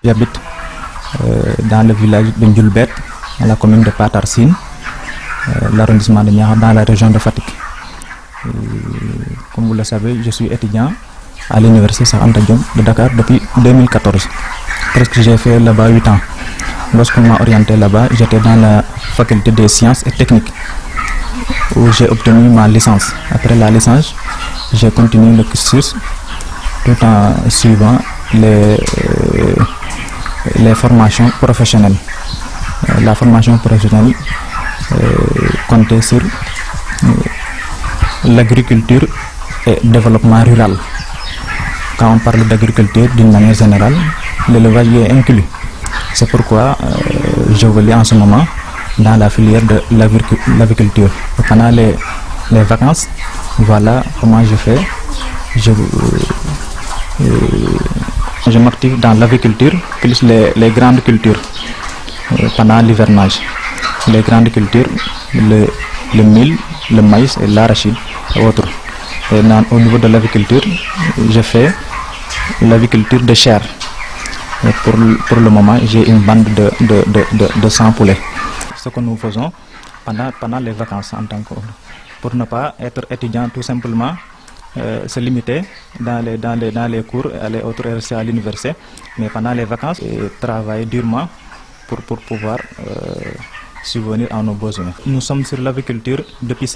J'habite dans le village de Ndjoulbert, dans la commune de Patarsine, l'arrondissement de Niakhar, dans la région de Fatick. Comme vous le savez, je suis étudiant à l'université Cheikh Anta Diop de Dakar depuis 2014. Presque j'ai fait là-bas 8 ans. Lorsqu'on m'a orienté là-bas, j'étais dans la faculté des sciences et techniques, où j'ai obtenu ma licence. Après la licence, j'ai continué le cursus tout en suivant les formations professionnelles. La formation professionnelle comptait sur l'agriculture et développement rural. Quand on parle d'agriculture d'une manière générale, l'élevage y est inclus. C'est pourquoi je voulais en ce moment dans la filière de l'agriculture. Pendant les vacances, voilà comment je fais. Je m'active dans l'agriculture plus les grandes cultures pendant l'hivernage. Les grandes cultures, le mil, le maïs et l'arachide et autres. Et au niveau de l'agriculture, je fais l'agriculture de chair. Et pour le moment, j'ai une bande de 100 poulets. Ce que nous faisons pendant les vacances en tant que, pour ne pas être étudiant tout simplement, se limiter dans les cours, aller rester à l'université, mais pendant les vacances, et travailler durement pour pouvoir subvenir à nos besoins. Nous sommes sur l'agriculture depuis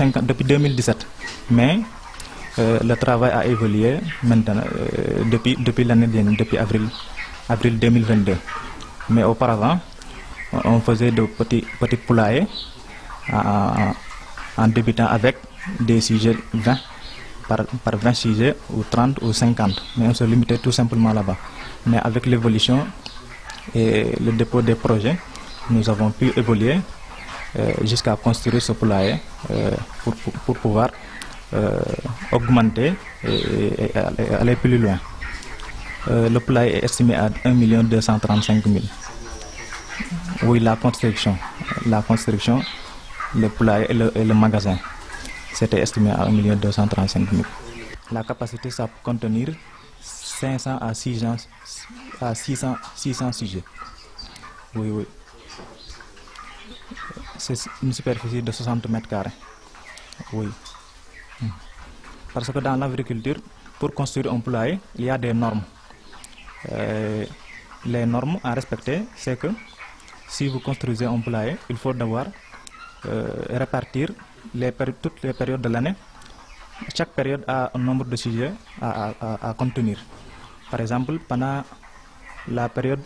2017, mais le travail a évolué maintenant depuis l'année dernière, depuis avril 2022. Mais auparavant, on faisait de petits poulaillers en débutant avec des sujets 20 par 20 sujets ou 30 ou 50. Mais on se limitait tout simplement là-bas. Mais avec l'évolution et le dépôt des projets, nous avons pu évoluer jusqu'à construire ce poulailler pour pouvoir augmenter et aller plus loin. Le poulailler est estimé à 1 235 000. Oui, la construction, le poulailler et le magasin, c'était estimé à 1 235 000. La capacité, ça peut contenir 500 à 600 sujets. Oui. C'est une superficie de 60 mètres carrés. Oui. Parce que dans l'agriculture, pour construire un poulailler, il y a des normes. Les normes à respecter, c'est que si vous construisez un poulailler, il faut devoir répartir toutes les périodes de l'année. Chaque période a un nombre de sujets à contenir. Par exemple, pendant la période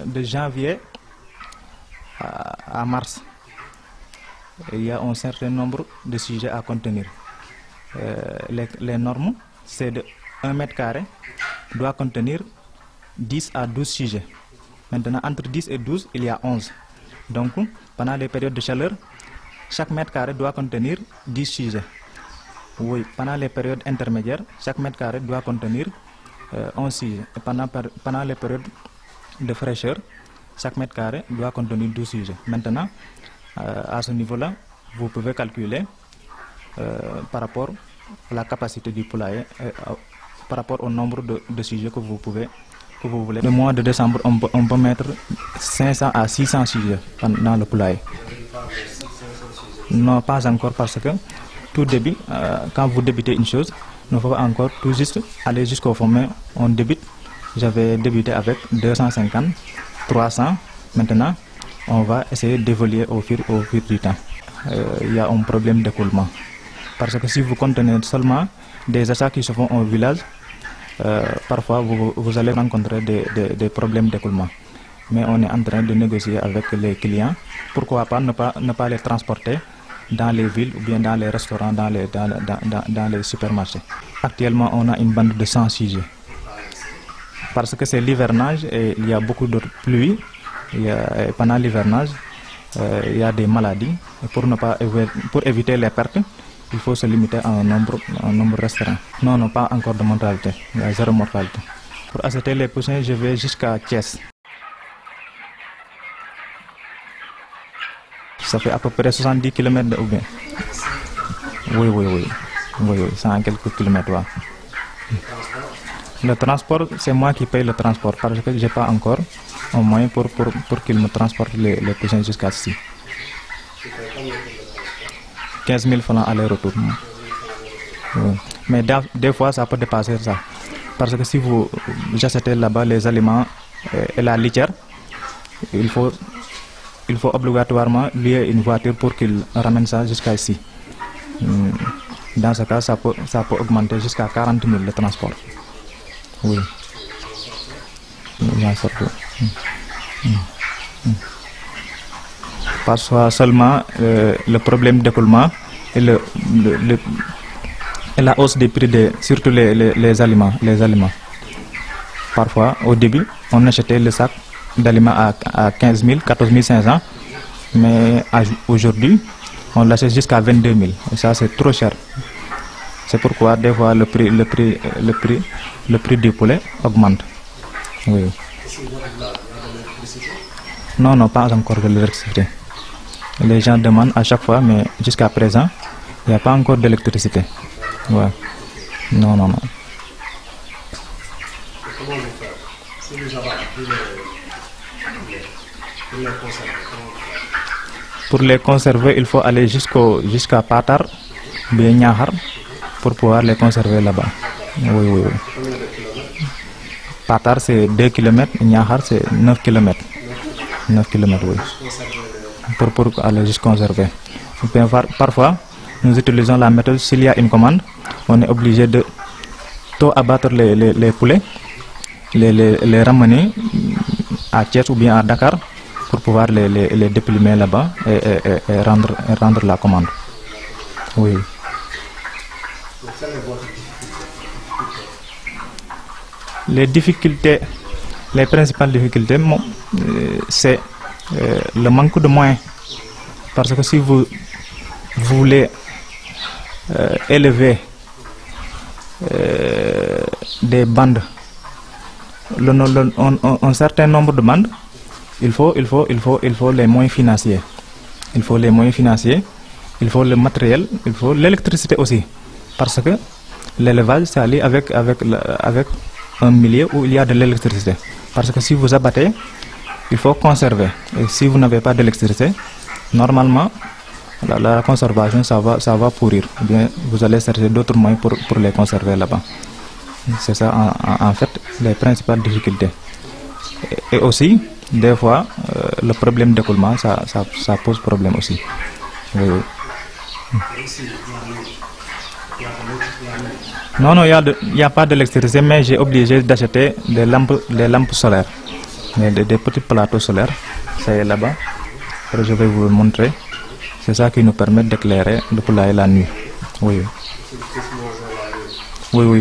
de janvier à mars, il y a un certain nombre de sujets à contenir. Les normes, c'est de 1 mètre carré doit contenir 10 à 12 sujets. Maintenant, entre 10 et 12, il y a 11. Donc, pendant les périodes de chaleur, chaque mètre carré doit contenir 10 sujets. Oui, pendant les périodes intermédiaires, chaque mètre carré doit contenir 11 sujets. Et pendant les périodes de fraîcheur, chaque mètre carré doit contenir 12 sujets. Maintenant, à ce niveau-là, vous pouvez calculer par rapport à la capacité du poulailler, par rapport au nombre de sujets que vous voulez. Le mois de décembre, on peut mettre 500 à 600 sujets dans le poulailler. Non, pas encore, parce que tout début, quand vous débutez une chose, il ne faut pas encore tout juste aller jusqu'au fond. Mais on débute, j'avais débuté avec 250, 300. Maintenant, on va essayer d'évoluer au fur du temps. Il y a un problème d'écoulement. Parce que si vous contenez seulement des achats qui se font au village, parfois vous allez rencontrer des problèmes d'écoulement. Mais on est en train de négocier avec les clients. Pourquoi pas ne pas les transporter dans les villes ou bien dans les restaurants, dans les supermarchés. Actuellement, on a une bande de 100 sujets. Parce que c'est l'hivernage et il y a beaucoup de pluie. Pendant l'hivernage, il y a des maladies. Et pour éviter les pertes, il faut se limiter à un nombre restreint. Non, pas encore de mortalité. Il y a 0 mortalité. Pour acheter les poussins, je vais jusqu'à Thiès. Ça fait à peu près 70 km ou bien. Oui, 100 quelques kilomètres. Ouais. Le transport, c'est moi qui paye le transport parce que j'ai pas encore un moyen pour qu'il me transporte les poussins jusqu'à ici. 15 000 francs aller-retour. Oui. Mais des fois, ça peut dépasser ça. Parce que si vous achetez là-bas les aliments et la litière, il faut obligatoirement louer une voiture pour qu'il ramène ça jusqu'à ici. Dans ce cas, ça peut augmenter jusqu'à 40 000 le transport. Oui. Parfois seulement le problème d'écoulement et la hausse des prix surtout les aliments. Parfois, au début, on achetait le sac d'aliments à 15 000, 14 500, mais aujourd'hui, on l'achète jusqu'à 22 000. Et ça, c'est trop cher. C'est pourquoi des fois le prix du poulet augmente. Oui. Non, pas encore de l'électricité. Les gens demandent à chaque fois, mais jusqu'à présent, il n'y a pas encore d'électricité. Ouais. Non. Pour les conserver, il faut aller jusqu'à Patar, bien Niahar, pour pouvoir les conserver là-bas. Oui. Patar c'est 2 km, Niahar c'est 9 km. 9 km, oui. Pour aller jusqu'à conserver. Parfois, nous utilisons la méthode, s'il y a une commande, on est obligé de tout abattre les poulets, les ramener à Thiès ou bien à Dakar pour pouvoir les déplumer là-bas et rendre la commande. Oui. Les principales difficultés, c'est le manque de moyens. Parce que si vous voulez élever des bandes, un certain nombre de bandes, il faut les moyens financiers. Il faut les moyens financiers, il faut le matériel, il faut l'électricité aussi. Parce que l'élevage, c'est aller avec un milieu où il y a de l'électricité. Parce que si vous abattez, il faut conserver. Et si vous n'avez pas d'électricité, normalement, la conservation, ça va pourrir. Ou bien, vous allez chercher d'autres moyens pour les conserver là-bas. C'est ça, en fait, les principales difficultés. Et aussi, des fois, le problème d'écoulement, ça pose problème aussi. Oui. Non, il n'y a pas d'électricité, mais j'ai obligé d'acheter des lampes solaires. Des petits plateaux solaires, ça est là-bas. Je vais vous le montrer. C'est ça qui nous permet d'éclairer le poulailler la nuit. Oui,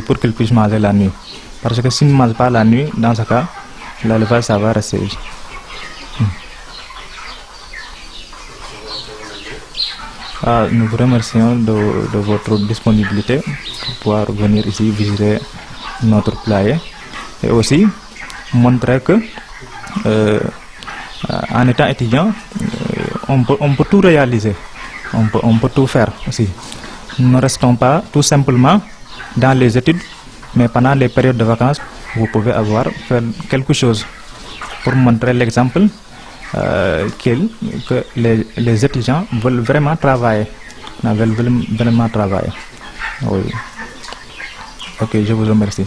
pour qu'il puisse manger la nuit. Parce que s'il ne mange pas la nuit, dans ce cas, l'élevage, ça va rester. Nous vous remercions de votre disponibilité pour pouvoir venir ici visiter notre poulailler. Et aussi, montrer que en étant étudiant, on peut tout réaliser, on peut tout faire aussi. Nous ne restons pas tout simplement dans les études, mais pendant les périodes de vacances, vous pouvez faire quelque chose pour montrer l'exemple que les étudiants veulent vraiment travailler. Oui. Ok, je vous remercie.